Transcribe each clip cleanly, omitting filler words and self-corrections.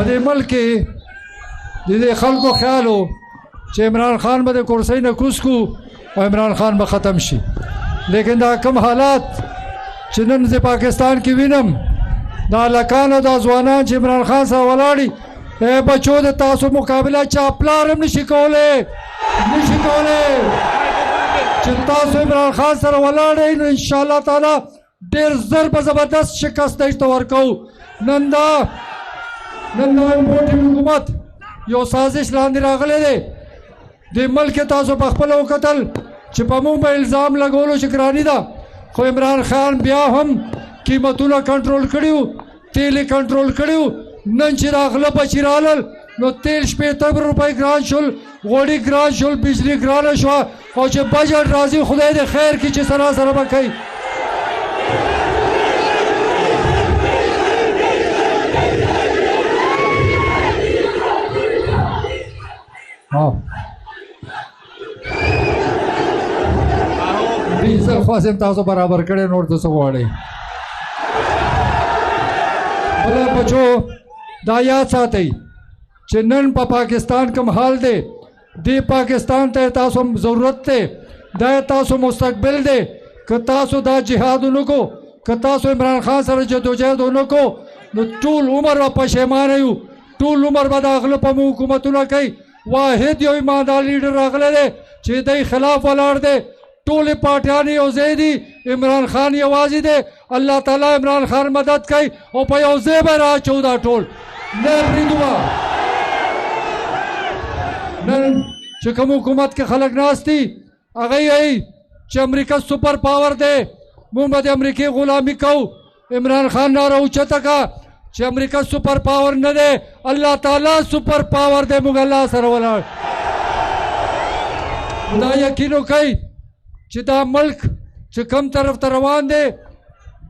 په دې ملک کې د دې خلکو خیال و چې عمران خان به د کرسۍ نه کوز کو او عمران خان به ختم شي، لیکن دا کم حالات چې نن زه پاکستان کې وینم، دا هلکان او دا ځوانان چې عمران خان سره ولاړي، ای بچو د تاسو مقابله چا پلار هم نشي کولی چې تاسو عمران خان سره ولاړئ نو انشاءالله تعالی ډېر زر به زبردست شکست دی ته ورکوو. نن دا امپورټ حکومت یو سازش لاندې راغلی دی، د ملک تاسو په خپله وکتل چې په موږ به الزام لګولو چې ګراني ده، خو عمران خان بیا هم قیمتونه کنټرول کړي وو، تیل یې کنټرول کړي وو. نن چې دا غله بچي رالل نو تیل 80 روپۍ ګران شول، غوړي ګران شول، بجلي ګرانه شوه، او چې بجټ راځي خدای دې خیر کړي چې سره سره به کوي. زه خواستم تاسو برابر کړی، نور څه غواړئ؟ بله بچو دا یاد ساتئ چې نن په پاکستان کوم حال دی، دې پاکستان ته تاسو ضرورت دی، دا تاسو مستقبل دی. که تاسو دا جهاد ونه کو، که تاسو عمران خان سره جدوجہد ونه کو نو ټول عمر به پښیمانه یو، ټول عمر به د غله په مو حکومتونه کوي. واحد یو ایماندار لیډر راغلی دی چې دی خلاف ولاړ دی، ټولې پارټیانې یو ځای دي، عمران خان یوازې دی. الله تعالی عمران خان مدد کوي او په یو ځای به راچو دا ټول نه پرېږدو به. نن چې کوم حکومت کې خلک ناست دي هغه یې چې امریکا سپر پاور دی، موږ به د امریکې غلامي کوو. عمران خان ناره اوچته کړه چې امریکا سپر پاور نه دی، الله تعالی سپر پاور دی، موږ الله سره ولاړ. دا یقین وکئ چې دا ملک چې کم طرف ته روان دی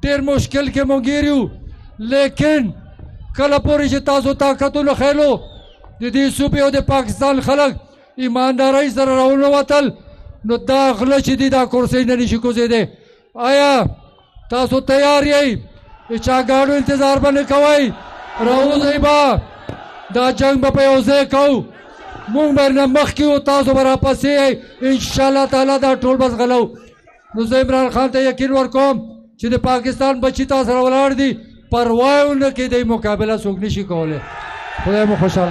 ډېر مشکل کې مونږ ګیر یو، لیکن کله پورې چې تاسو طاقتونه ښیلو د دې صوبې او د پاکستان خلک ایماندارۍ سره راونوتل نو دا غله چې دي دا کرسۍ نه نشي کوزېدی. آیا تاسو تیار یئ؟ د چا ګاډو انتظار به نه کوئ، راوځئ به، دا جنګ به په یو ځای کوو، مونږ به نه مخکې یو، تاسو به راپسې یئ، انشاءالله تعالی دا ټول به زغلو. نو زه عمران خان ته یقین ورکوم چې د پاکستان بچي تا سره ولاړ دي، پروا یې ونه کړي، د مقابله څوک نشي کولی. خدای مو خوشحال.